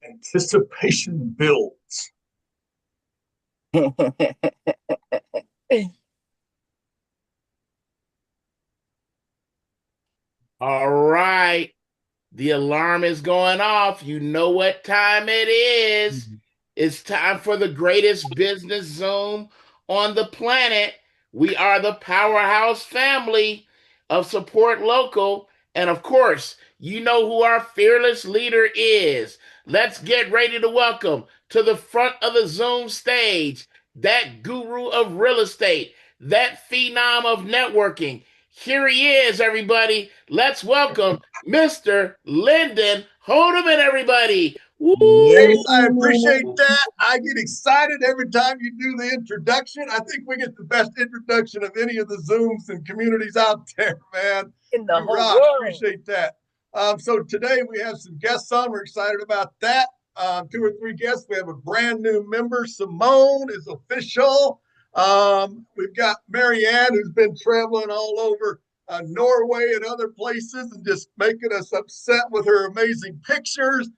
Anticipation builds. All right. The alarm is going off. You know what time it is. It's time for the greatest business Zoom on the planet. We are the Powerhouse family of Support Local. And of course, you know who our fearless leader is. Let's get ready to welcome to the front of the Zoom stage that guru of real estate, that phenom of networking. Here he is, everybody. Let's welcome Mr. Lyndon Hodeman, everybody. Woo! Yes, I appreciate that. I get excited every time you do the introduction. I think we get the best introduction of any of the Zooms and communities out there, man. In the You whole rock. world. Appreciate that. So today we have some guests on. We're excited about that. Two or three guests. We have a brand new member. Simone is official. We've got Marianne, who's been traveling all over Norway and other places and just making us upset with her amazing pictures.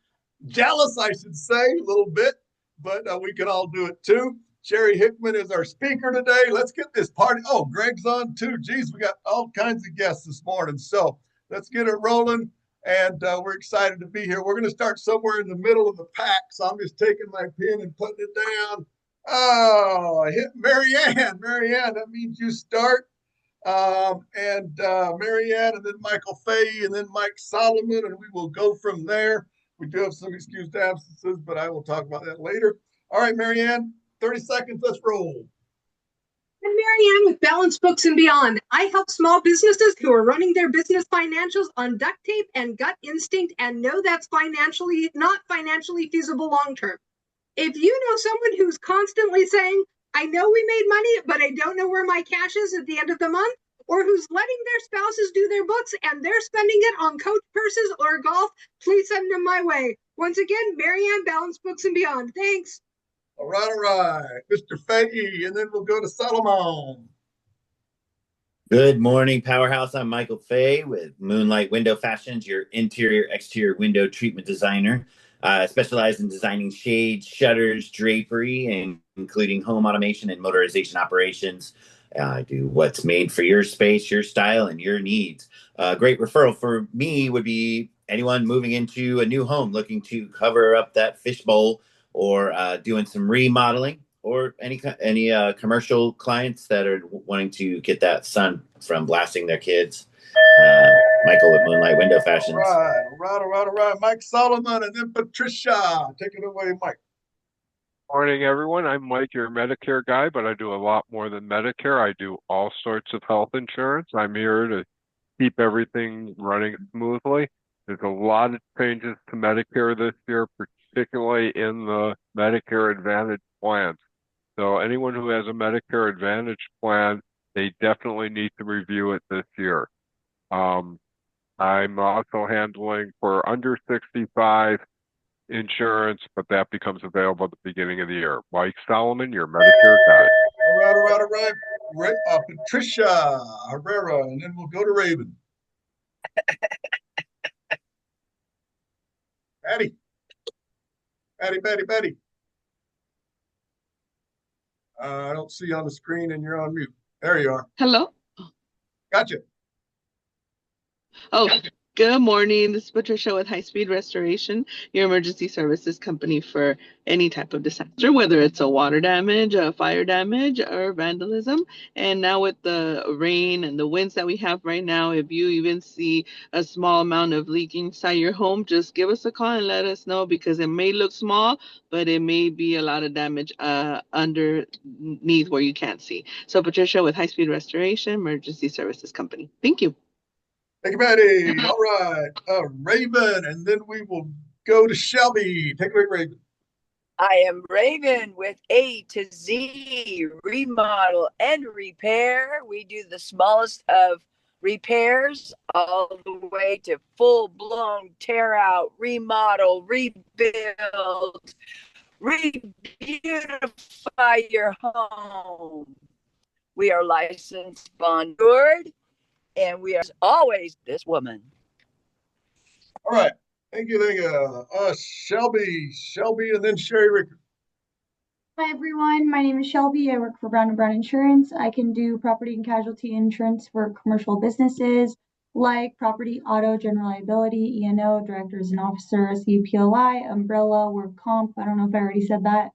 Jealous, I should say, a little bit, but we can all do it too. Sherry Hickman is our speaker today. Let's get this party. Oh, Greg's on too. Geez, we got all kinds of guests this morning. So let's get it rolling. And we're excited to be here. We're going to start somewhere in the middle of the pack. So I'm just taking my pen and putting it down. Oh, I hit Marianne. Marianne, that means you start. And Marianne, and then Michael Fay, and then Mike Solomon, and we will go from there. We do have some excused absences, but I will talk about that later. All right, Marianne, 30 seconds. Let's roll. I'm Marianne with Balance Books and Beyond. I help small businesses who are running their business financials on duct tape and gut instinct and know that's not financially feasible long term. If you know someone who's constantly saying, I know we made money, but I don't know where my cash is at the end of the month, or who's letting their spouses do their books and they're spending it on coach purses or golf, please send them my way. Once again, Marianne, Balance Books and Beyond. Thanks. All right. Mr. Fay, and then we'll go to Solomon. Good morning, Powerhouse. I'm Michael Fay with Moonlight Window Fashions, your interior, exterior window treatment designer. I specialize in designing shades, shutters, drapery, and including home automation and motorization operations. I do what's made for your space, your style, and your needs. A great referral for me would be anyone moving into a new home looking to cover up that fishbowl or doing some remodeling, or any commercial clients that are wanting to get that sun from blasting their kids. Michael with Moonlight Window Fashions. All right. Mike Solomon, and then Patricia. Take it away, Mike. Morning, everyone. I'm Mike, your Medicare guy, but I do a lot more than Medicare. I do all sorts of health insurance. I'm here to keep everything running smoothly. There's a lot of changes to Medicare this year, particularly in the Medicare Advantage plans. So anyone who has a Medicare Advantage plan, they definitely need to review it this year. I'm also handling for under 65 insurance, but that becomes available at the beginning of the year. Mike Solomon, your Medicare guy. All right. Patricia Herrera, and then we'll go to Raven. Patty. I don't see you on the screen, and you're on mute. There you are. Hello. Gotcha. Oh, good morning. This is Patricia with High Speed Restoration, your emergency services company for any type of disaster, whether it's a water damage, a fire damage, or vandalism. And now with the rain and the winds that we have right now, if you even see a small amount of leaking inside your home, just give us a call and let us know, because it may look small, but it may be a lot of damage underneath where you can't see. So Patricia with High Speed Restoration, emergency services company. Thank you. Thank you, Patty. All right. Raven, and then we will go to Shelby. Take it away, Raven. I am Raven with A to Z remodel and repair. We do the smallest of repairs all the way to full-blown tear out, remodel, rebuild. re-beautify your home. We are licensed, bonded, and we are always this woman. All right. Thank you. Thank you. Shelby, and then Sherry Ricker. Hi everyone, my name is Shelby. I work for Brown and Brown Insurance. I can do property and casualty insurance for commercial businesses like property, auto, general liability, E&O, directors and officers, UPLI, umbrella, work comp. I don't know if I already said that.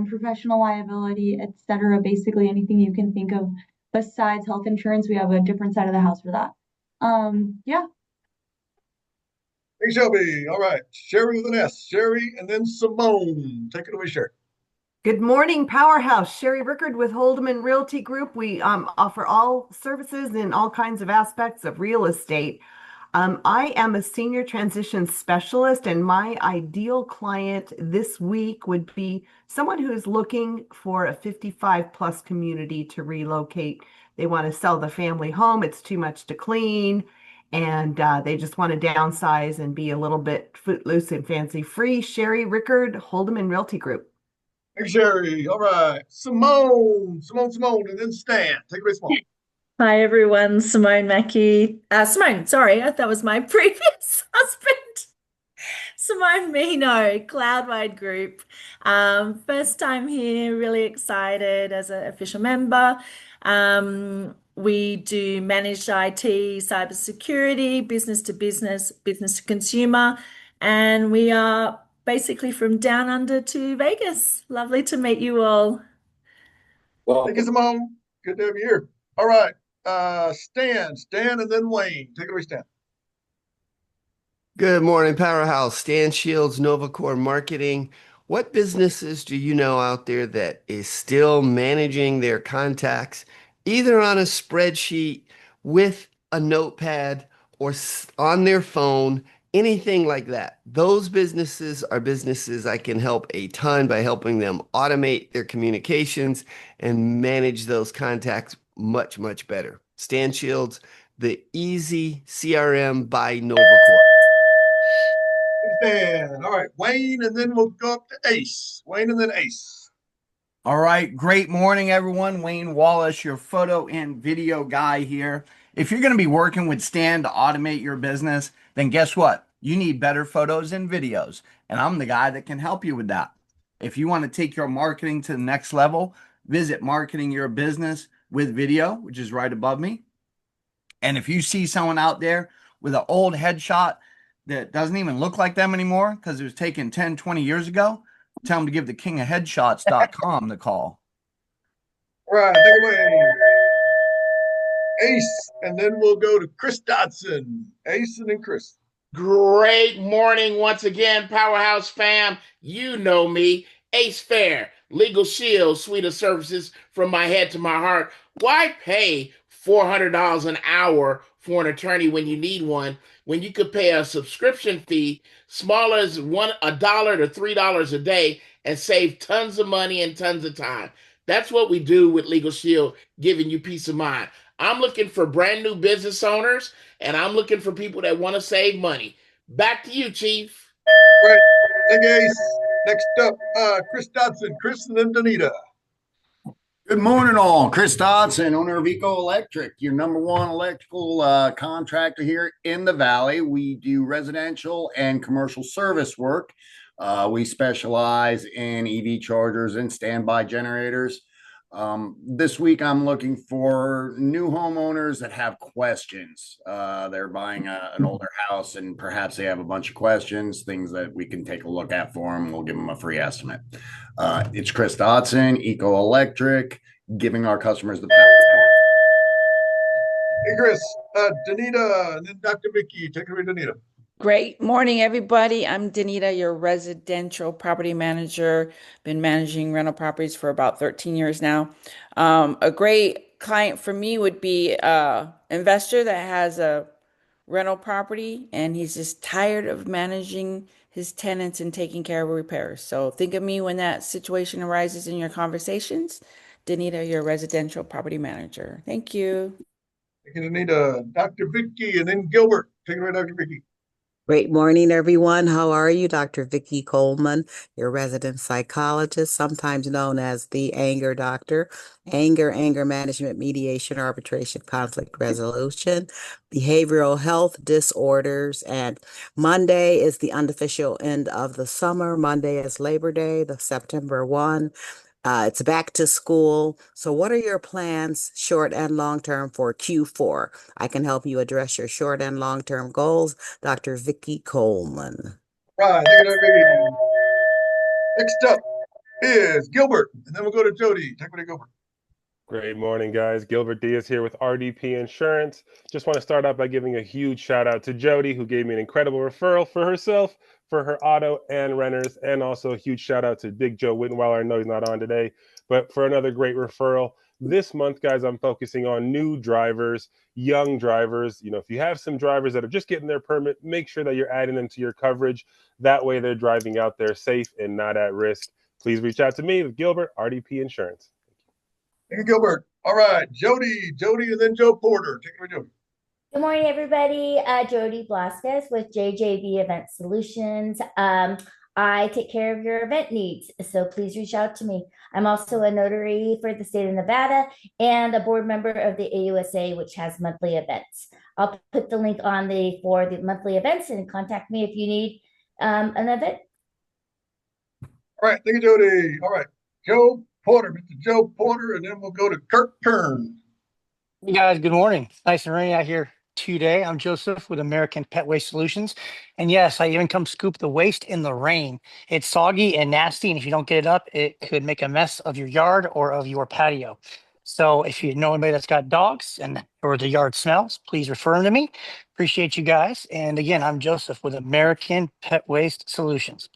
Professional liability, etc. Basically anything you can think of besides health insurance. We have a different side of the house for that. Yeah. Hey, Shelby. All right. Sherry with an S. Sherry, and then Simone. Take it away, Sherry. Good morning, Powerhouse. Sherry Rickard with Holdeman Realty Group. We offer all services in all kinds of aspects of real estate. I am a senior transition specialist, and my ideal client this week would be someone who's looking for a 55 plus community to relocate. They want to sell the family home. It's too much to clean, and they just want to downsize and be a little bit footloose and fancy free. Sherry Rickard, Holdeman Realty Group. Hey, Sherry. All right. Simone, and then Stan. Take it away, Simone. Hi everyone, Simone Mackey. Simone, sorry, that was my previous husband. Simone Mino, Cloudwide Group. First time here, really excited as an official member. We do managed IT, cybersecurity, business to business, business to consumer, and we are basically from down under to Vegas. Lovely to meet you all. Thank you, Simone. Good to have you here. All right. Stan, and then Wayne. Take it away, Stan. Good morning, Powerhouse. Stan Shields, NovaCore Marketing. What businesses do you know out there that is still managing their contacts either on a spreadsheet with a notepad or on their phone, anything like that? Those businesses are businesses I can help a ton by helping them automate their communications and manage those contacts much, much better. Stan Shields, the easy CRM by NovaCore. Stan. All right. Wayne, and then we'll go up to Ace. Wayne, and then Ace. All right. Great morning, everyone. Wayne Wallace, your photo and video guy here. If you're going to be working with Stan to automate your business, then guess what? You need better photos and videos, and I'm the guy that can help you with that. If you want to take your marketing to the next level, visit Marketing Your Business with Video, which is right above me. And if you see someone out there with an old headshot that doesn't even look like them anymore because it was taken 10, 20 years ago, tell them to give the kingofheadshots.com the call. All right. Take it away. Ace, and then we'll go to Chris Dodson. Ace, and then Chris. Great morning once again, Powerhouse fam. You know me, Ace Fair, Legal Shield, suite of services from my head to my heart. Why pay $400 an hour for an attorney when you need one, when you could pay a subscription fee small as $1 to $3 a day and save tons of money and tons of time? That's what we do with Legal Shield, giving you peace of mind. I'm looking for brand new business owners, and I'm looking for people that want to save money. Back to you, Chief. All right. Thank you, Ace. Next up, Chris Dodson. Chris, and then Danita. Good morning, all. Chris Dodson, owner of Eco Electric, your number one electrical contractor here in the Valley. We do residential and commercial service work. We specialize in EV chargers and standby generators. This week, I'm looking for new homeowners that have questions. They're buying an older house and perhaps they have a bunch of questions, things that we can take a look at for them. We'll give them a free estimate. It's Chris Dodson, Eco Electric, giving our customers the power. Hey, Chris, Danita, and then Dr. Vicky. Take it away, Danita. Great morning, everybody. I'm Danita, your residential property manager. Been managing rental properties for about 13 years now. A great client for me would be an investor that has a rental property and he's just tired of managing his tenants and taking care of repairs. So think of me when that situation arises in your conversations. Danita, your residential property manager. Thank you. Thank you, Danita. Dr. Vicky, and then Gilbert. Take it away, Dr. Vicky. Great morning, everyone. How are you? Dr. Vicki Coleman, your resident psychologist, sometimes known as the anger doctor. Anger management, mediation, arbitration, conflict resolution, behavioral health disorders. And Monday is the unofficial end of the summer. Monday is Labor Day, the September 1. It's back to school. So what are your plans, short and long term, for Q4? I can help you address your short and long term goals. Dr. Vicki Coleman. Right. Thank you, Dr. Vicki. Next up is Gilbert, and then we'll go to Jody. Take it away, Gilbert. Great morning, guys. Gilbert Diaz here with RDP Insurance. Just want to start out by giving a huge shout out to Jody, who gave me an incredible referral for herself, for her auto and renters, and also a huge shout out to Big Joe Wittenweiler. I know he's not on today, but for another great referral. This month, guys, I'm focusing on new drivers, young drivers. You know, if you have some drivers that are just getting their permit, make sure that you're adding them to your coverage. That way they're driving out there safe and not at risk. Please reach out to me with Gilbert, RDP Insurance. Thank you, Gilbert. All right, Jody, and then Joe Porter. Take it away, Jody. Good morning, everybody. Jody Blasquez with JJB Event Solutions. I take care of your event needs, so please reach out to me. I'm also a notary for the state of Nevada and a board member of the AUSA, which has monthly events. I'll put the link on for the monthly events and contact me if you need an event. All right, thank you, Jody. All right, Joe Porter, Mr. Joe Porter, and then we'll go to Kirk Kern. Hey guys, good morning. Nice and rainy out here today. I'm Joseph with American Pet Waste Solutions. And yes, I even come scoop the waste in the rain. It's soggy and nasty, and if you don't get it up, it could make a mess of your yard or of your patio. So if you know anybody that's got dogs and or the yard smells, please refer them to me. Appreciate you guys. And again, I'm Joseph with American Pet Waste Solutions.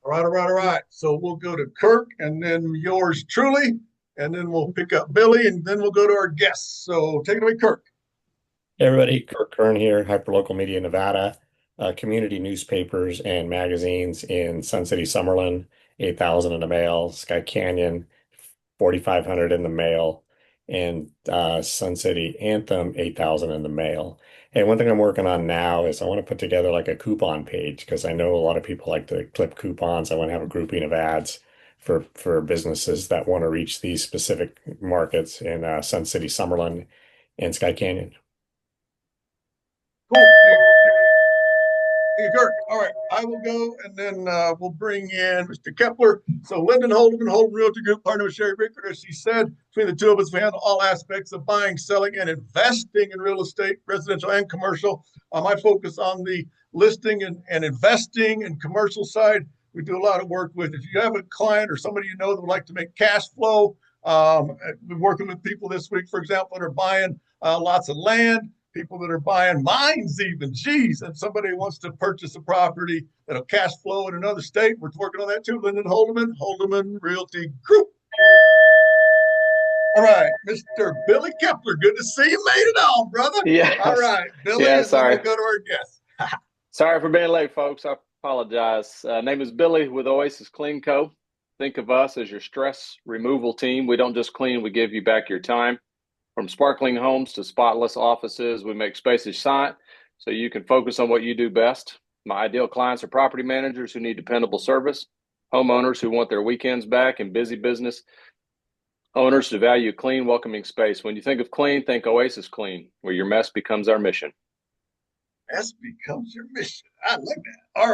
All right. So we'll go to Kirk, and then yours truly, and then we'll pick up Billy, and then we'll go to our guests. So take it away, Kirk. Hey everybody, Kirk Kern here, Hyperlocal Media Nevada, community newspapers and magazines in Sun City, Summerlin, 8,000 in the mail, Sky Canyon, 4,500 in the mail, and Sun City Anthem, 8,000 in the mail. And one thing I'm working on now is I want to put together like a coupon page because I know a lot of people like to clip coupons. I want to have a grouping of ads for businesses that want to reach these specific markets in Sun City, Summerlin, and Sky Canyon. Cool. Thank you, Kirk. All right, I will go, and then we'll bring in Mr. Kepler. So Lyndon Holdeman Realty Group, partner with Sherry Rickard, as she said, between the two of us, we handle all aspects of buying, selling, and investing in real estate, residential and commercial. I focus on the listing and investing and commercial side. We do a lot of work with. If you have a client or somebody you know that would like to make cash flow, we're working with people this week, for example, that are buying lots of land. People that are buying mines even, geez, and somebody wants to purchase a property that'll cash flow in another state. We're working on that too. Lyndon Holdeman Realty Group. All right, Mr. Billy Kepler, good to see you made it on, brother. Yeah. All right, Billy, Yeah, and then sorry. we'll go to our guest. Sorry for being late, folks. I apologize. Name is Billy with Oasis Clean Co. Think of us as your stress removal team. We don't just clean, we give you back your time. From sparkling homes to spotless offices, we make spaces shine so you can focus on what you do best. My ideal clients are property managers who need dependable service, homeowners who want their weekends back, and busy business owners who value a clean, welcoming space. When you think of clean, think Oasis Clean, where your mess becomes our mission. Mess becomes your mission. I like that. All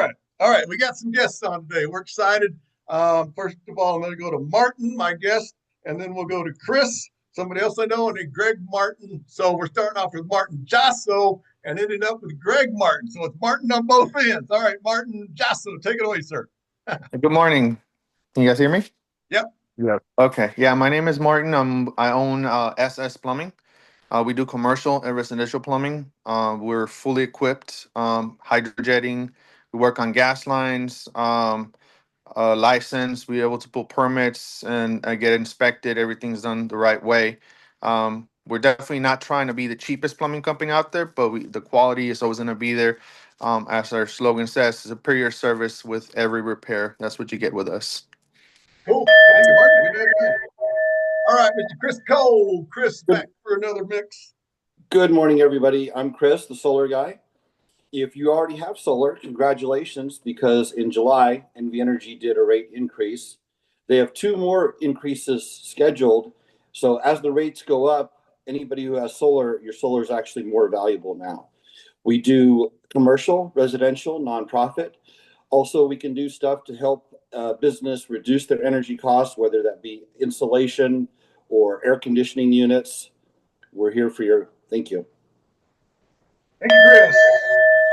right. We got some guests on today. We're excited. First of all, I'm going to go to Martin, my guest, and then we'll go to Chris, somebody else I know, and then Greg Martin. So we're starting off with Martin Jasso and ending up with Greg Martin. So it's Martin on both ends. All right, Martin Jasso, take it away, sir. Good morning. Can you guys hear me? Yep. Yeah. Okay. Yeah, my name is Martin. I own SS Plumbing. We do commercial and residential plumbing. We're fully equipped, hydrojetting. We work on gas lines, license. We're able to pull permits and get inspected. Everything's done the right way. We're definitely not trying to be the cheapest plumbing company out there, but the quality is always going to be there. As our slogan says, superior service with every repair. That's what you get with us. Cool. Thank you, Martin. Good. All right, Mr. Chris Cole. Chris, back for another mix. Good morning, everybody. I'm Chris, the solar guy. if you already have solar, congratulations, because in July, NV Energy did a rate increase. They have two more increases scheduled. So as the rates go up, anybody who has solar, your solar is actually more valuable now. We do commercial, residential, nonprofit. Also, we can do stuff to help business reduce their energy costs, whether that be insulation or air conditioning units. We're here for your, thank you. Thank you, Chris.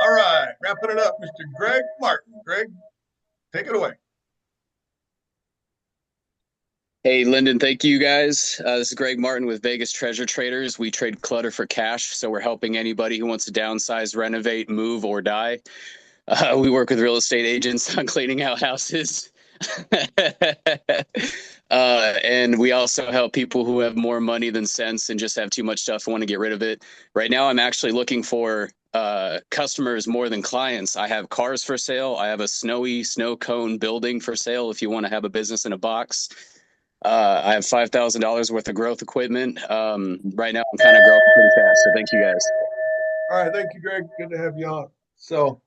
All right, wrapping it up, Mr. Greg Martin. Greg, take it away. Hey, Lyndon, thank you guys. This is Greg Martin with Vegas Treasure Traders. We trade clutter for cash, so we're helping anybody who wants to downsize, renovate, move, or die. We work with real estate agents on cleaning out houses. And we also help people who have more money than sense and just have too much stuff and want to get rid of it. Right now, I'm actually looking for customers more than clients. I have cars for sale. I have a snowy snow cone building for sale if you want to have a business in a box. I have $5,000 worth of growth equipment. Right now, I'm kind of growing pretty fast. So thank you guys. All right, thank you, Greg. Good to have you on. So,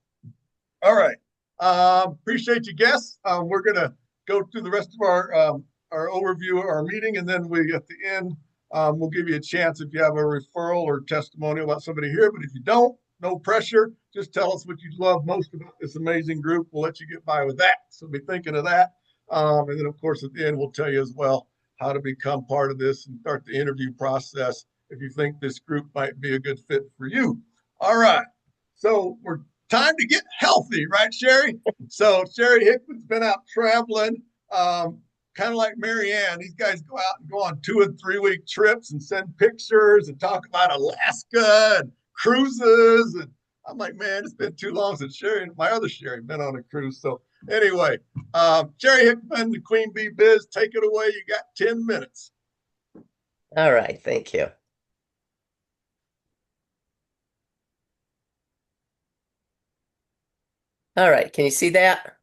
all right, appreciate you, guests. We're gonna go through the rest of our overview of our meeting, and then we at the end we'll give you a chance if you have a referral or testimonial about somebody here. But if you don't, no pressure. Just tell us what you love most about this amazing group. We'll let you get by with that. So be thinking of that. And then, of course, at the end, we'll tell you as well how to become part of this and start the interview process if you think this group might be a good fit for you. All right. So we're time to get healthy, right, Sherry? So Sherry Hickman's been out traveling, kind of like Marianne. These guys go out and go on 2 and 3 week trips and send pictures and talk about Alaska and cruises. And I'm like, man, it's been too long since Sherry and my other Sherry been on a cruise. So anyway, Sherry Hickman, the Queen Bee Biz, take it away. You got 10 minutes. All right, thank you. All right, can you see that?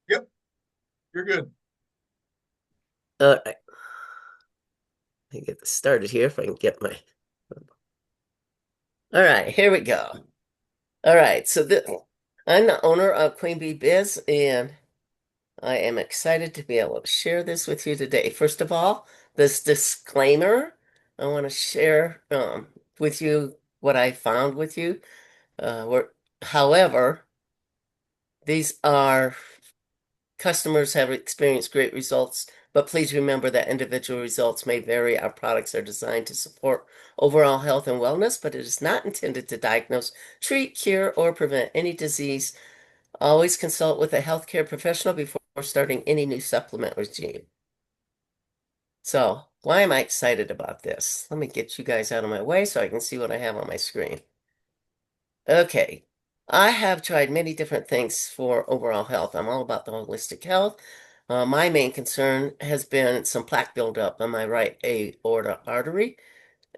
Yep, you're good. All right. Let me get this started here if I can get my... All right, here we go. All right, so I'm the owner of Queen Bee Biz, and I am excited to be able to share this with you today. First of all, this disclaimer, I want to share with you what I found with you. However, these are customers have experienced great results, but please remember that individual results may vary. Our products are designed to support overall health and wellness, but it is not intended to diagnose, treat, cure, or prevent any disease. Always consult with a healthcare professional before starting any new supplement regime. So, why am I excited about this? Let me get you guys out of my way so I can see what I have on my screen. Okay, I have tried many different things for overall health. I'm all about the holistic health. My main concern has been some plaque buildup on my right aorta artery,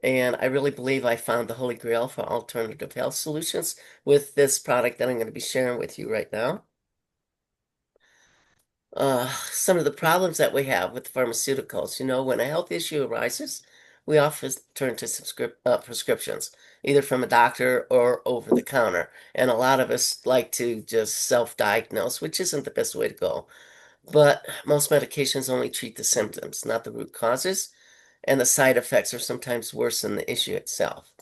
and I really believe I found the holy grail for alternative health solutions with this product that I'm going to be sharing with you right now. Some of the problems that we have with pharmaceuticals, when a health issue arises, we often turn to prescriptions, either from a doctor or over the counter. And a lot of us like to just self-diagnose, which isn't the best way to go. But most medications only treat the symptoms, not the root causes, and the side effects are sometimes worse than the issue itself.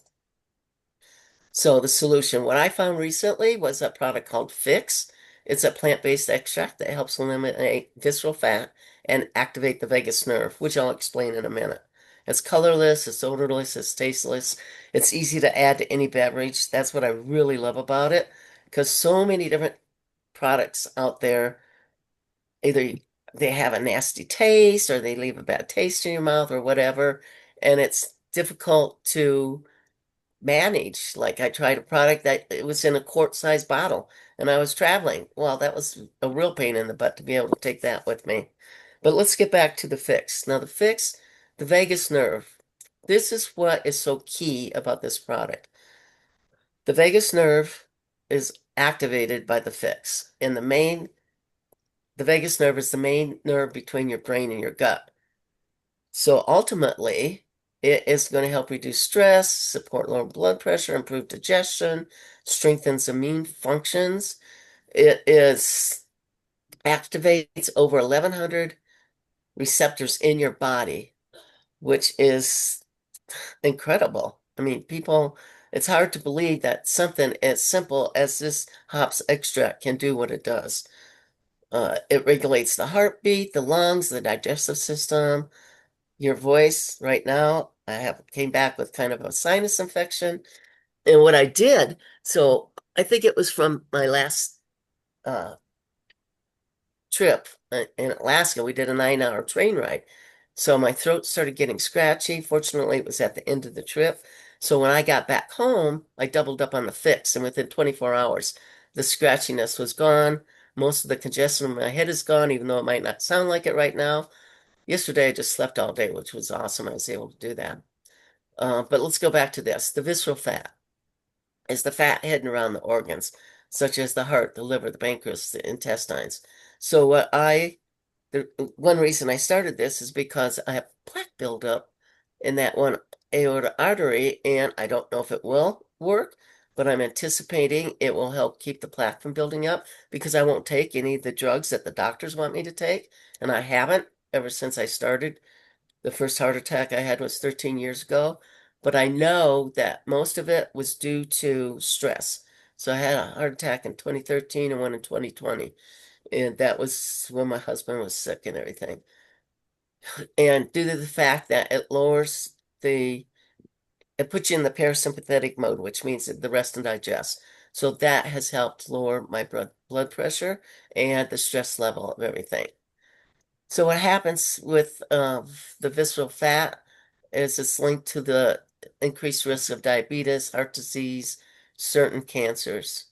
So the solution, what I found recently was a product called Fix. It's a plant-based extract that helps eliminate visceral fat and activate the vagus nerve, which I'll explain in a minute. It's colorless, it's odorless, it's tasteless. It's easy to add to any beverage. That's what I really love about it, because so many different products out there, either they have a nasty taste or they leave a bad taste in your mouth or whatever, and it's difficult to manage. Like I tried a product that it was in a quart-sized bottle and I was traveling. Well, that was a real pain in the butt to be able to take that with me. But let's get back to the Fix. Now the Fix, the vagus nerve. This is what is so key about this product. The vagus nerve is activated by the Fix. And the vagus nerve is the main nerve between your brain and your gut. So ultimately, It is going to help reduce stress, support lower blood pressure, improve digestion, strengthens immune functions. It is activates over 1,100 receptors in your body, which is incredible. I mean, people, it's hard to believe that something as simple as this hops extract can do what it does. It regulates the heartbeat, the lungs, the digestive system, your voice. Right now, I have came back with kind of a sinus infection. And what I did, so I think it was from my last uh, trip in Alaska. We did a 9-hour train ride. So my throat started getting scratchy. Fortunately, it was at the end of the trip. So when I got back home, I doubled up on the fix, and within 24 hours, the scratchiness was gone. Most of the congestion in my head is gone, even though it might not sound like it right now. Yesterday, I just slept all day, which was awesome. I was able to do that. But let's go back to this. The visceral fat is the fat hidden around the organs, such as the heart, the liver, the pancreas, the intestines. So the one reason I started this is because I have plaque buildup in that one aorta artery, and I don't know if it will work, but I'm anticipating it will help keep the plaque from building up because I won't take any of the drugs that the doctors want me to take, and I haven't ever since I started. The first heart attack I had was 13 years ago, but I know that most of it was due to stress. So I had a heart attack in 2013 and one in 2020. And that was when my husband was sick and everything. And due to the fact that it puts you in the parasympathetic mode, which means the rest and digest. So that has helped lower my blood pressure and the stress level of everything. So what happens with the visceral fat is it's linked to the increased risk of diabetes, heart disease, certain cancers.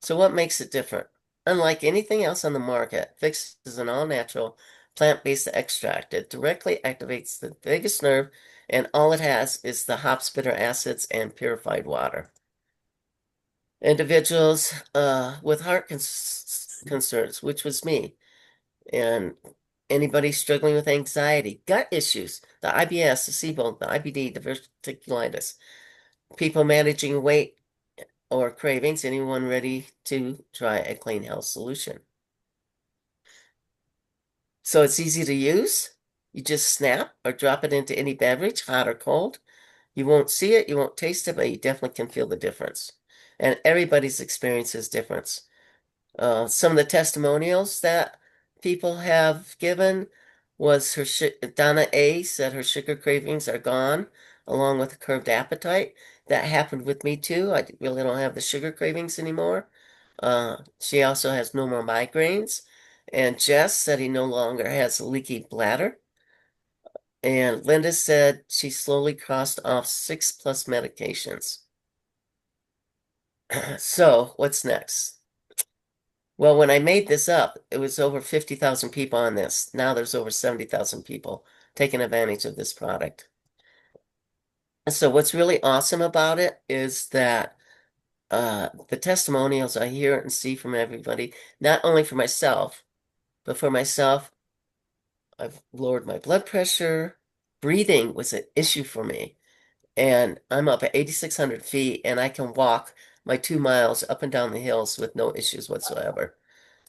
So what makes it different? Unlike anything else on the market, Fix is an all-natural plant-based extract. It directly activates the vagus nerve, and all it has is the hops bitter acids and purified water. Individuals with heart concerns, which was me, and anybody struggling with anxiety, gut issues, the IBS, the SIBO, the IBD, the diverticulitis, people managing weight or cravings, anyone ready to try a clean health solution. So it's easy to use. You just snap or drop it into any beverage, hot or cold. You won't see it, you won't taste it, but you definitely can feel the difference. And everybody's experience is different. Some of the testimonials that people have given was Donna A said her sugar cravings are gone, along with a curbed appetite. That happened with me too. I really don't have the sugar cravings anymore. She also has no more migraines. And Jess said he no longer has a leaky bladder. And Linda said she slowly crossed off 6+ medications. So, what's next? Well, when I made this up, it was over 50,000 people on this. Now there's over 70,000 people taking advantage of this product. So what's really awesome about it is that the testimonials I hear and see from everybody, not only for myself, but for myself, I've lowered my blood pressure. Breathing was an issue for me. And I'm up at 8,600 feet and I can walk my 2 miles up and down the hills with no issues whatsoever.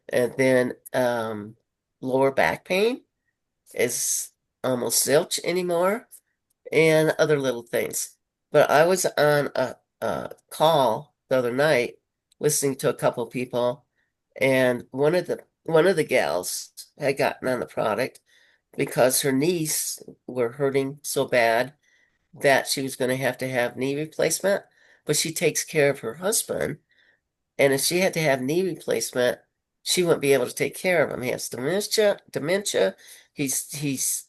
And then lower back pain is almost zilch anymore, and other little things. But I was on a call the other night listening to a couple people, and one of the gals had gotten on the product because her knees were hurting so bad that she was going to have knee replacement, but she takes care of her husband. And if she had to have knee replacement, she wouldn't be able to take care of him. He has dementia. He's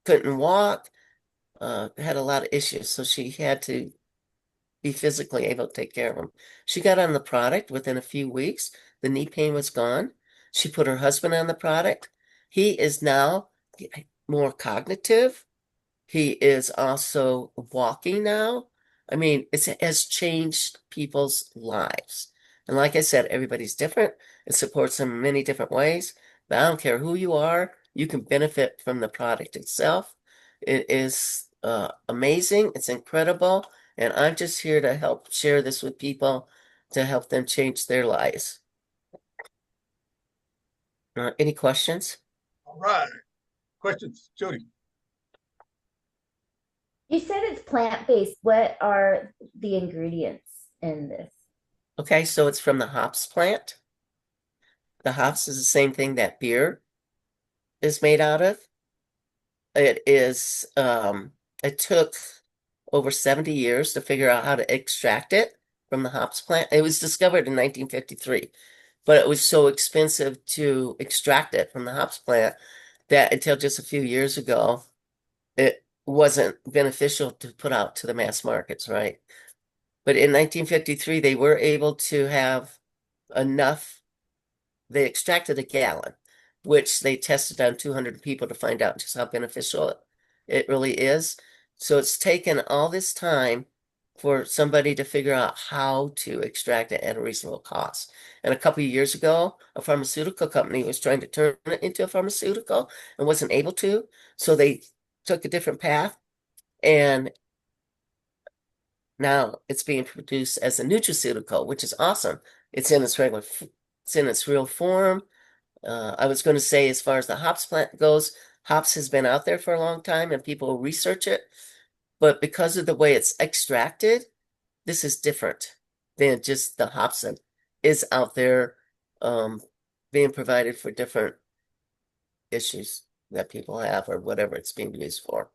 couldn't walk, had a lot of issues. So she had to be physically able to take care of him. She got on the product within a few weeks. The knee pain was gone. She put her husband on the product. He is now more cognitive. He is also walking now. I mean, it has changed people's lives. And like I said, everybody's different. It supports them in many different ways. But I don't care who you are, you can benefit from the product itself. It is amazing. It's incredible. And I'm just here to help share this with people to help them change their lives. Any questions? All right. Questions, Jody? You said it's plant-based. What are the ingredients in this? Okay, so it's from the hops plant. The hops is the same thing that beer is made out of. It is, it took over 70 years to figure out how to extract it from the hops plant. It was discovered in 1953, but it was so expensive to extract it from the hops plant that until just a few years ago, it wasn't beneficial to put out to the mass markets, right? But in 1953, they were able to have enough. They extracted a gallon, which they tested on 200 people to find out just how beneficial it really is. So it's taken all this time for somebody to figure out how to extract it at a reasonable cost. And a couple of years ago, a pharmaceutical company was trying to turn it into a pharmaceutical and wasn't able to. So they took a different path, and now it's being produced as a nutraceutical, which is awesome. It's in its regular, it's in its real form. I was going to say, as far as the hops plant goes, hops has been out there for a long time and people research it. But because of the way it's extracted, this is different than just the hops that is out there being provided for different issues that people have or whatever it's being used for.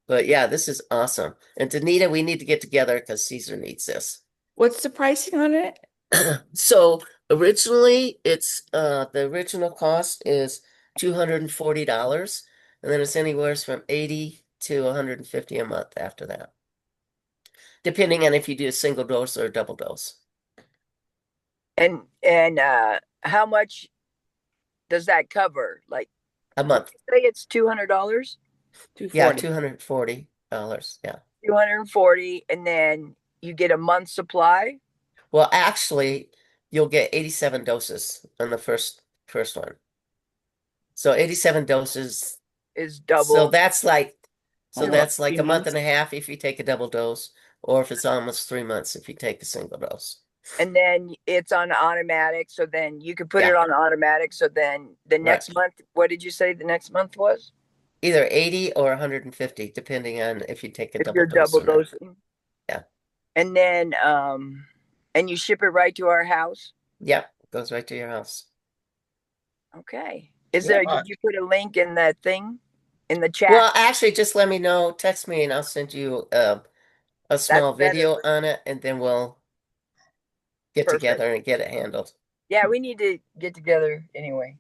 But yeah, this is awesome. And Danita, we need to get together because Caesar needs this. What's the pricing on it? So originally it's the original cost is $240, and then it's anywhere from 80 to 150 a month after that, depending on if you do a single dose or a double dose. And how much does that cover? Like a month? Say it's $200. Yeah, $240. Yeah. 240, and then you get a month supply. Well, actually, you'll get 87 doses on the first one. So 87 doses is double. So that's like Oh, that's like 2 a month months? and a half if you take a double dose, or if it's almost 3 months if you take a single dose. And then it's on automatic, so then you could put Yeah. it on automatic. So then the next Right. month, what did you say the next month was? Either 80 or 150, depending on if you take a If double you're dose double or not. dosing. Yeah. And then and you ship it right to our house? Yep, goes right to your house. Okay. Is Yeah. there, did you put a link in that thing in the chat? Well, actually, just let me know, text me, and I'll send you a small better. video on it, and then we'll get Perfect. together and get it handled. Yeah, we need to get together anyway.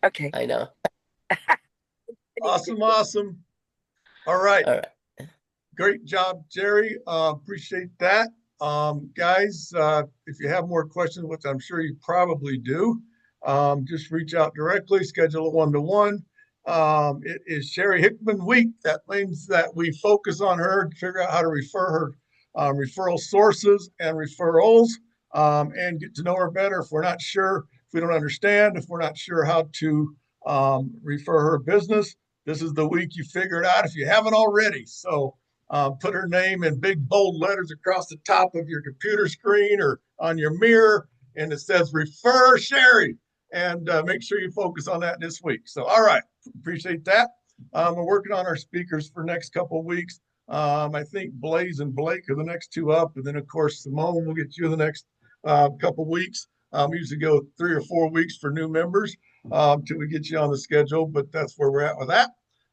Okay. I know. Awesome. All right. Great job, Jerry. Appreciate that. Guys, if you have more questions, which I'm sure you probably do, just reach out directly, schedule a one-to-one. It is Sherry Hickman week. That means that we focus on her to figure out how to refer her referral sources and referrals, and get to know her better. If we're not sure, if we don't understand, if we're not sure how to refer her business, this is the week you figure it out if you haven't already. So put her name in big bold letters across the top of your computer screen or on your mirror, and it says refer Sherry, and make sure you focus on that this week. So, all right, appreciate that. We're working on our speakers for next couple of weeks. I think Blaze and Blake are the next two up, and then of course Simone will get you in the next couple of weeks. We usually go 3 or 4 weeks for new members till we get you on the schedule, but that's where we're at with that.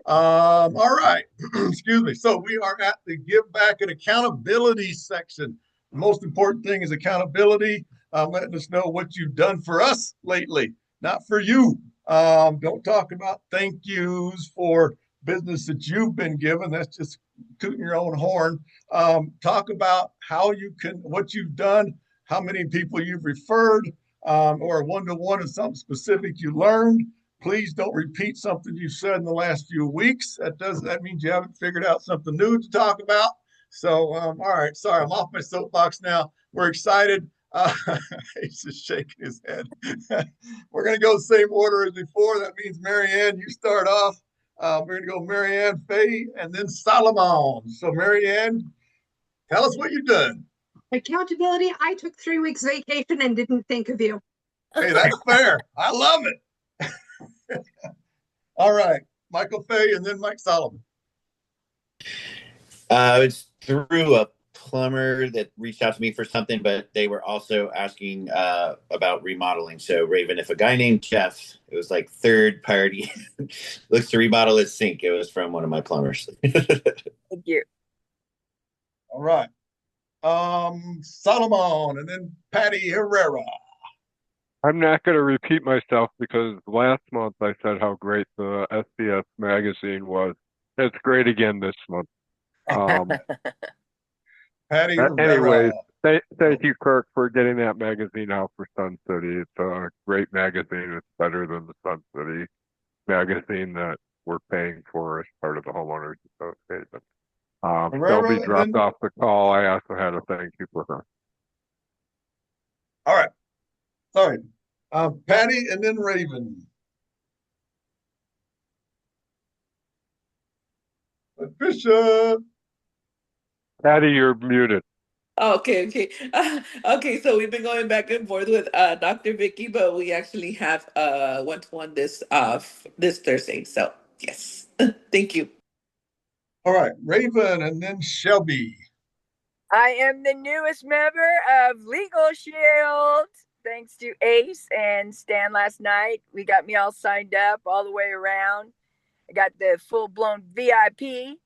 All right, excuse me. So we are at the give back and accountability section. The most important thing is accountability, letting us know what you've done for us lately, not for you. Don't talk about thank yous for business that you've been given. That's just tooting your own horn. Talk about how you can, what you've done, how many people you've referred, or a one-to-one is something specific you learned. Please don't repeat something you've said in the last few weeks. That means you haven't figured out something new to talk about. So, all right, sorry, I'm off my soapbox now. We're excited. He's just shaking his head. We're going to go the same order as before. That means, Mary Ann, you start off. We're going to go Marianne, Faye, and then Solomon. So Marianne, tell us what you've done. Accountability. I took 3 weeks vacation and didn't think of you. Hey, that's fair. I love it. All right. Michael Fay and then Mike Solomon. It's through a plumber that reached out to me for something, but they were also asking about remodeling. So Raven, if a guy named Jeff, it was like third party, looks to remodel his sink, it was from one of my plumbers. Thank you. All right. Solomon and then Patty Herrera. I'm not going to repeat myself because last month I said how great the SBS magazine was. It's great again this month. Patty anyways, Herrera. thank you, Kirk, for getting that magazine out for Sun City. It's a great magazine. It's better than the Sun City magazine that we're paying for as part of the homeowners association. Shelby dropped off the call. I also had a thank you for her. All right. Sorry. Patty and then Raven. Patricia. Patty, you're muted. Okay. Okay, so we've been going back and forth with Dr. Vicky, but we actually have one-to-one this Thursday. So yes. Thank you. All right, Raven and then Shelby. I am the newest member of Legal Shield. Thanks to Ace and Stan last night. We got me all signed up all the way around. I got the full-blown VIP.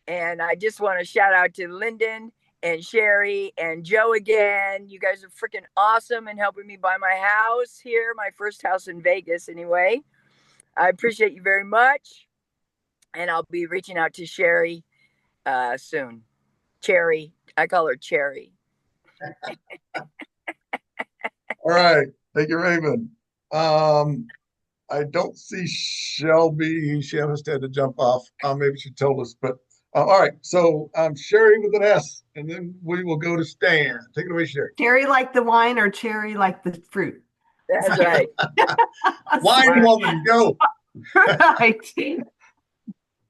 And I just want to shout out to Lyndon and Sherry and Joe again. You guys are freaking awesome and helping me buy my house here, my first house in Vegas anyway. I appreciate you very much. And I'll be reaching out to Sherry soon. Cherry. I call her Cherry. All right. Thank you, Raven. I don't see Shelby. She has had to jump off. Maybe she told us, but all right. So Sherry with an S, and then we will go to Stan. Take it away, Sherry. Cherry like the wine or cherry like the fruit? That's right. Wine woman, go. Right.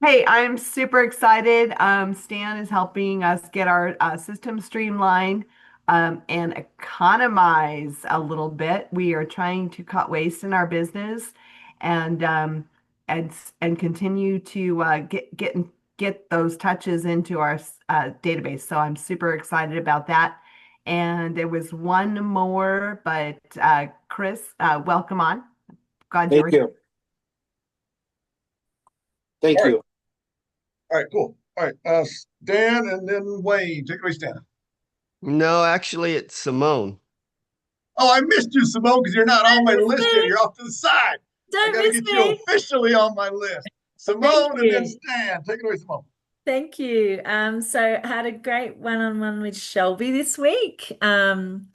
Hey, I'm super excited. Stan is helping us get our system streamlined and economize a little bit. We are trying to cut waste in our business and continue to get those touches into our database. So I'm super excited about that. And there was one more, but Chris, welcome on. Thank you. Thank you. All right, cool. All right, Stan and then Wayne. Take it away, Stan. No, actually, it's Simone. Oh, I missed you, Simone, because you're not on my list yet. You're off to the side. I got to get you officially on my list. Simone and then Stan. Take it away, Simone. Thank you. So I had a great one-on-one with Shelby this week. And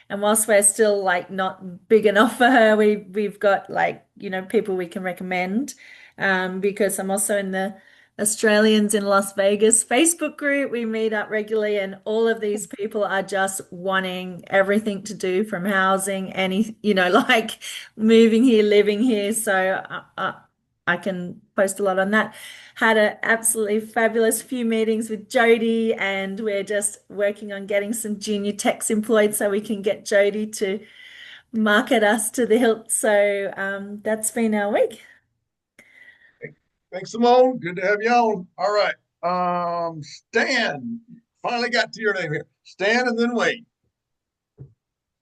whilst we're still like not big enough for her, we've got like, people we can recommend. Because I'm also in the Australians in Las Vegas Facebook group. We meet up regularly, and all of these people are just wanting everything to do from housing, like moving here, living here. So I can post a lot on that. Had an absolutely fabulous few meetings with Jody, and we're just working on getting some junior techs employed so we can get Jody to market us to the hilt. So that's been our week. Thanks, Simone. Good to have you on. All right. Stan. Finally got to your name here. Stan and then Wayne.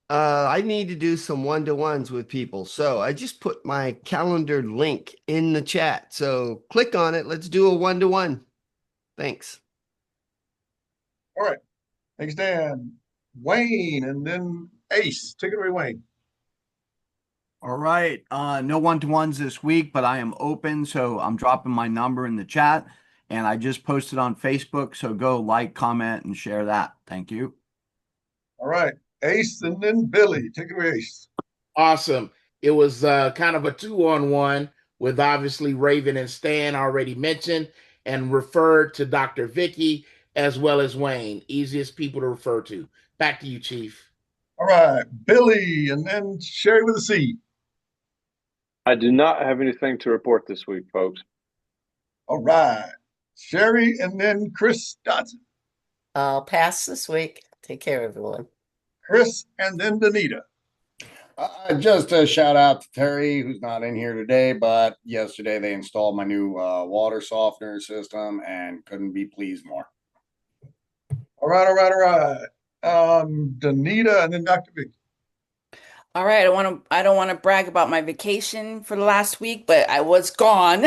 I need to do some one-to-ones with people. So I just put my calendar link in the chat. So click on it. Let's do a one-to-one. Thanks. All right. Thanks, Dan. Wayne and then Ace. Take it away, Wayne. All right. No one-to-ones this week, but I am open. So I'm dropping my number in the chat, and I just posted on Facebook. So go like, comment, and share that. Thank you. All right. Ace and then Billy. Take it away, Ace. Awesome. It was kind of a 2-on-1 with obviously Raven and Stan already mentioned, and referred to Dr. Vicky as well as Wayne. Easiest people to refer to. Back to you, Chief. All right. Billy and then Sherry with a C. I do not have anything to report this week, folks. All right. Sherry and then Chris Dodson. I'll pass this week. Take care, everyone. Chris and then Danita. Just a shout out to Terry, who's not in here today, but yesterday they installed my new water softener system and couldn't be pleased more. All right, all right, all right. Danita and then Dr. Vicky. All right, I don't want to brag about my vacation for the last week, but I was gone.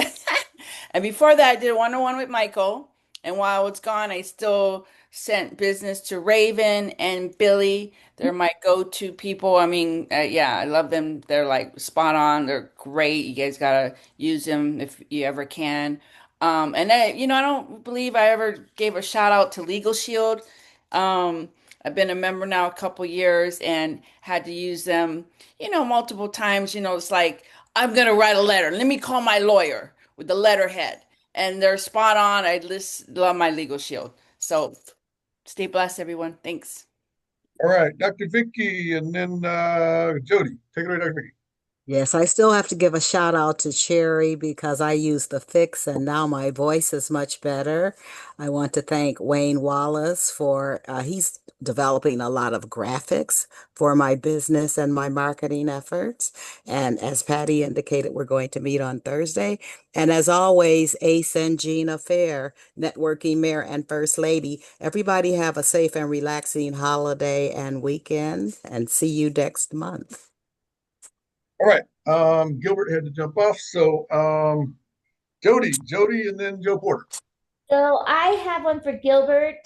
And before that, I did a one-on-one with Michael. And while I was gone, I still sent business to Raven and Billy. They're my go-to people. I mean, yeah, I love them. They're like spot on. They're great. You guys gotta use them if you ever can. And then, I don't believe I ever gave a shout out to Legal Shield. Um, I've been a member now a couple years and had to use them, multiple times. It's like, I'm gonna write a letter. Let me call my lawyer with the letterhead. And they're spot on. I just love my Legal Shield. So stay blessed, everyone. Thanks. All right, Dr. Vicky and then Jody. Take it away, Dr. Vicky. Yes, I still have to give a shout out to Cherry because I used the fix and now my voice is much better. I want to thank Wayne Wallace for he's developing a lot of graphics for my business and my marketing efforts. And as Patty indicated, we're going to meet on Thursday. And as always, Ace and Gina Fair, Networking Mayor and First Lady, everybody have a safe and relaxing holiday and weekend and see you next month. All right. Gilbert had to jump off. So Jody, and then Joe Porter. So I have one for Gilbert.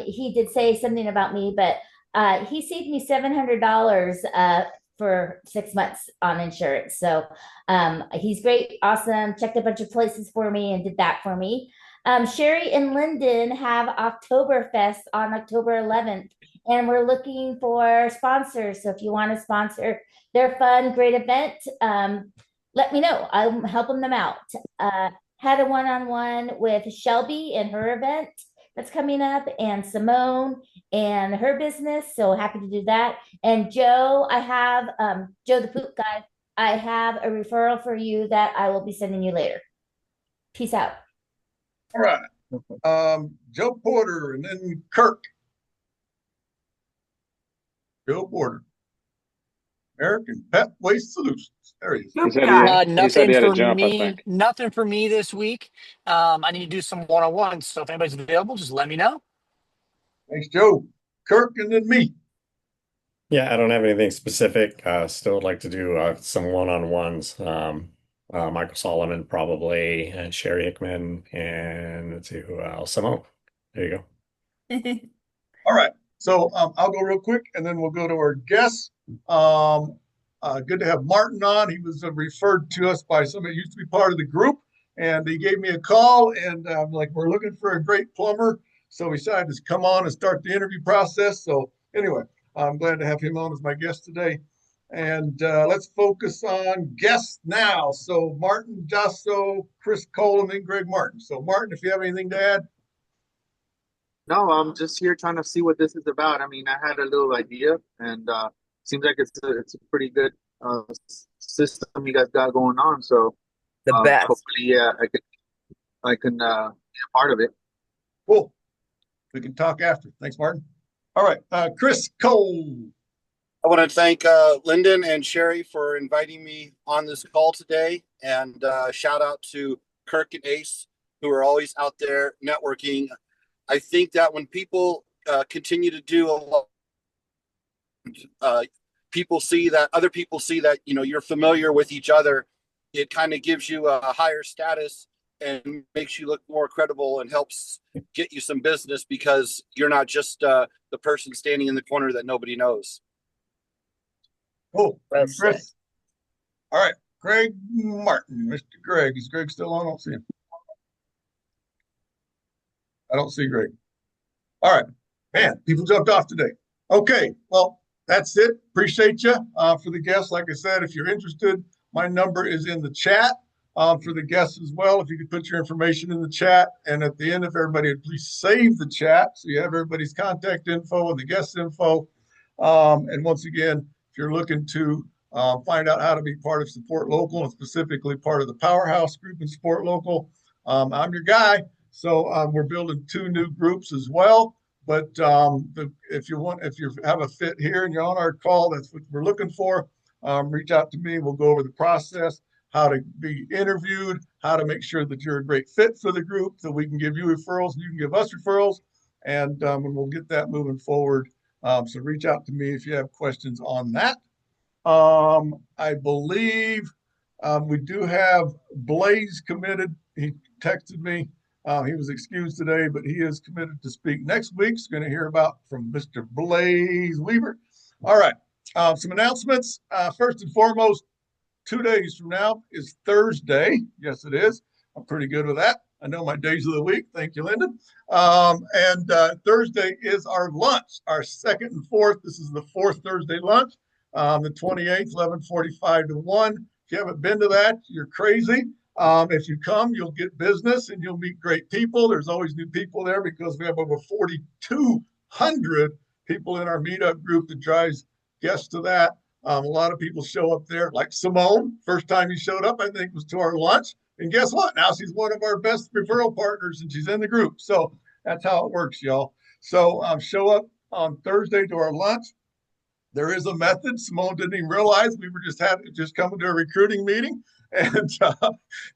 He did say something about me, but he saved me $700 for 6 months on insurance. So he's great, awesome. Checked a bunch of places for me and did that for me. Sherry and Lyndon have Oktoberfest on October 11th, and we're looking for sponsors. So if you want to sponsor their fun, great event, let me know. I'm helping them out. Had a one-on-one with Shelby and her event that's coming up, and Simone and her business. So happy to do that. And Joe, I have Joe the Poop Guy. I have a referral for you that I will be sending you later. Peace out. All right. Joe Porter and then Kirk. Joe Porter. American Pet Waste Solutions. There he is. He said he had a jump, I think. Nothing for me this week. I need to do some one-on-ones. So if anybody's available, just let me know. Thanks, Joe. Kirk and then me. Yeah, I don't have anything specific. Still would like to do some one-on-ones. Michael Solomon, probably, and Sherry Hickman, and let's see who else. Simone. There you go. All right. So I'll go real quick and then we'll go to our guests. Good to have Martin on. He was referred to us by somebody who used to be part of the group, and he gave me a call and I'm like, we're looking for a great plumber. So we decided to come on and start the interview process. So anyway, I'm glad to have him on as my guest today. And let's focus on guests now. So Martin Jasso, Chris Cole, and then Greg Martin. So Martin, if you have anything to add. No, I'm just here trying to see what this is about. I mean, I had a little idea, and seems like it's a pretty good system you guys got going on. So the best. Hopefully, yeah, I can be a part of it. Cool. We can talk after. Thanks, Martin. All right, Chris Cole. I want to thank Lyndon and Sherry for inviting me on this call today, and shout out to Kirk and Ace, who are always out there networking. I think that when people continue to do a lot, people see that other people see that you're familiar with each other. It kind of gives you a higher status and makes you look more credible and helps get you some business because you're not just the person standing in the corner that nobody knows. Cool. Chris. All right, Greg Martin, Mr. Greg. Is Greg still on? I don't see him. I don't see Greg. All right. Man, people jumped off today. Okay. Well, that's it. Appreciate you for the guests. Like I said, if you're interested, my number is in the chat for the guests as well. If you could put your information in the chat. And at the end, if everybody would please save the chat so you have everybody's contact info and the guest info. And once again, if you're looking to find out how to be part of Support Local and specifically part of the Powerhouse group in Support Local, I'm your guy. So we're building 2 new groups as well. But if you have a fit here and you're on our call, that's what we're looking for. Reach out to me. We'll go over the process, how to be interviewed, how to make sure that you're a great fit for the group, so we can give you referrals and you can give us referrals, and we'll get that moving forward. So reach out to me if you have questions on that. I believe we do have Blaze committed. He texted me. He was excused today, but he is committed to speak next week. So going to hear about from Mr. Blaze Weaver. All right. Some announcements. First and foremost, 2 days from now is Thursday. Yes, it is. I'm pretty good with that. I know my days of the week. Thank you, Linda. And Thursday is our lunch, our second and fourth. This is the fourth Thursday lunch, the 28th, 11:45 to 1. If you haven't been to that, you're crazy. If you come, you'll get business and you'll meet great people. There's always new people there because we have over 4,200 people in our meetup group that drives guests to that. A lot of people show up there, like Simone. First time you showed up, I think, was to our lunch. And guess what? Now she's one of our best referral partners and she's in the group. So that's how it works, y'all. So show up on Thursday to our lunch. There is a method. Simone didn't even realize we were just coming to a recruiting meeting. And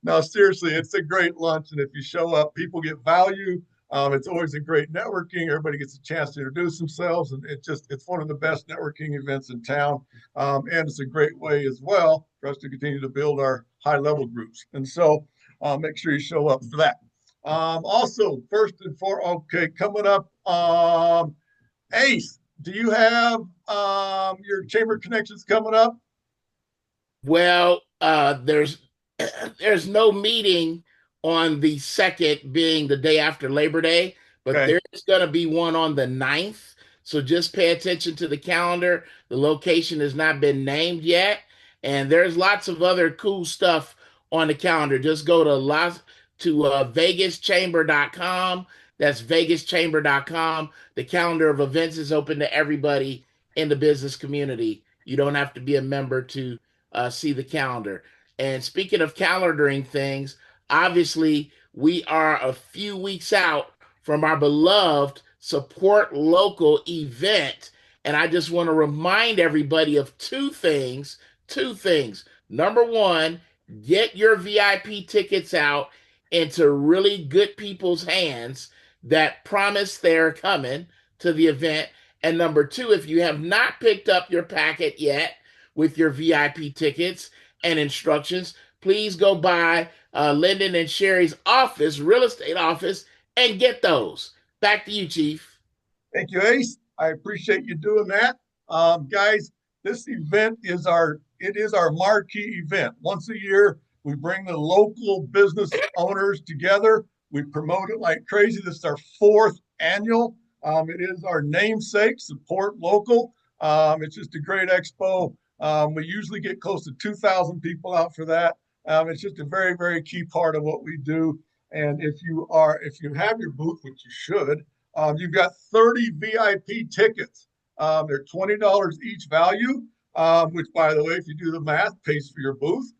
no, seriously, it's a great lunch. And if you show up, people get value. It's always a great networking. Everybody gets a chance to introduce themselves, and it's one of the best networking events in town. And it's a great way as well for us to continue to build our high level groups. And so make sure you show up for that. Also, first and foremost, okay, coming up, Ace, do you have your chamber connections coming up? Well, there's no meeting on the 2nd, being the day after Labor Day, but Okay. there's going to be one on the 9th. So just pay attention to the calendar. The location has not been named yet, and there's lots of other cool stuff on the calendar. Just go to vegaschamber.com. That's vegaschamber.com. The calendar of events is open to everybody in the business community. You don't have to be a member to see the calendar. And speaking of calendaring things, obviously we are a few weeks out from our beloved Support Local event. And I just want to remind everybody of two things. Two things. Number one, get your VIP tickets out into really good people's hands that promise they're coming to the event. And number two, if you have not picked up your packet yet with your VIP tickets and instructions, please go by Lyndon and Sherry's office, real estate office, and get those. Back to you, Chief. Thank you, Ace. I appreciate you doing that. Guys, this event is our marquee event. Once a year, we bring the local business owners together. We promote it like crazy. This is our 4th annual. It is our namesake, Support Local. It's just a great expo. We usually get close to 2,000 people out for that. It's just a very, very key part of what we do. And if you have your booth, which you should, you've got 30 VIP tickets. They're $20 each value, which, by the way, if you do the math, pays for your booth.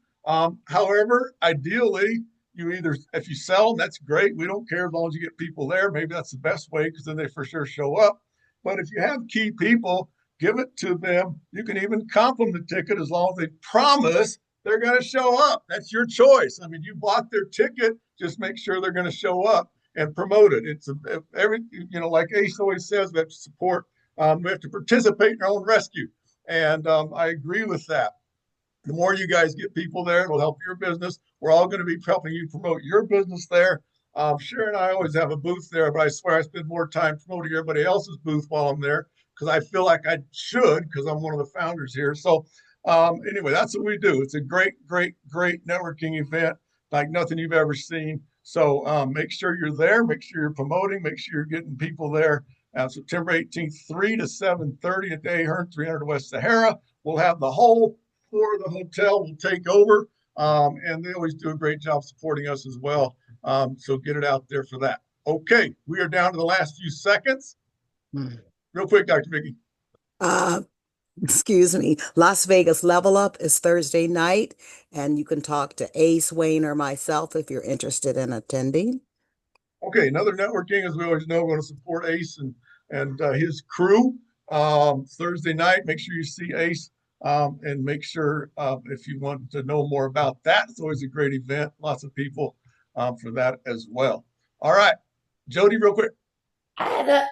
However, ideally, if you sell them, that's great. We don't care as long as you get people there. Maybe that's the best way because then they for sure show up. But if you have key people, give it to them. You can even comp them the ticket as long as they promise they're going to show up. That's your choice. I mean, you bought their ticket, just make sure they're going to show up and promote it. It's like Ace always says, we have to support, we have to participate in our own rescue. And I agree with that. The more you guys get people there, it'll help your business. We're all going to be helping you promote your business there. Sharon and I always have a booth there, but I swear I spend more time promoting everybody else's booth while I'm there because I feel like I should because I'm one of the founders here. So anyway, that's what we do. It's a great, great, great networking event like nothing you've ever seen. So make sure you're there. Make sure you're promoting. Make sure you're getting people there. September 18th, 3 to 7:30 at Ahern, 300 West Sahara. We'll have the whole floor of the hotel will take over. And they always do a great job supporting us as well. So get it out there for that. Okay, we are down to the last few seconds. Real quick, Dr. Vicki. excuse me, Las Vegas Level Up is Thursday night, and you can talk to Ace, Wayne, or myself if you're interested in attending. Okay, another networking, as we always know, we're going to support Ace and his crew. Thursday night, make sure you see Ace, and make sure if you want to know more about that, it's always a great event. Lots of people for that as well. All right, Jody, real quick. I have a,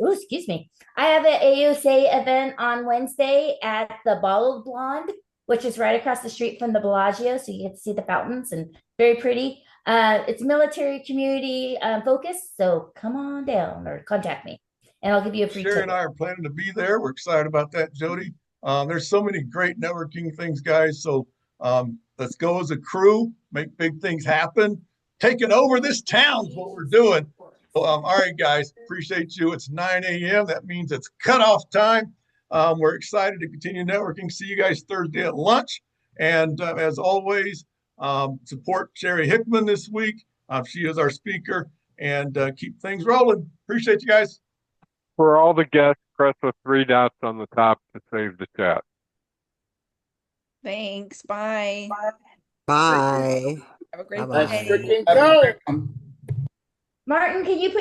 oh, excuse me. I have an AUSA event on Wednesday at the Bottled Blonde, which is right across the street from the Bellagio. So you get to see the fountains and very pretty. It's military community focused. So come on down or contact me and I'll give you a free Sherry ticket. and I are planning to be there. We're excited about that, Jody. There's so many great networking things, guys. So let's go as a crew, make big things happen. Taking over this town is what we're doing. So, all right, guys, appreciate you. It's 9 a.m. That means it's cutoff time. We're excited to continue networking. See you guys Thursday at lunch. And as always, support Sherry Hickman this week. She is our speaker, and keep things rolling. Appreciate you guys. For all the guests, press the 3 dots on the top to save the chat. Thanks. Bye. Bye. Have a great Bye-bye. day. Go. Martin, can you put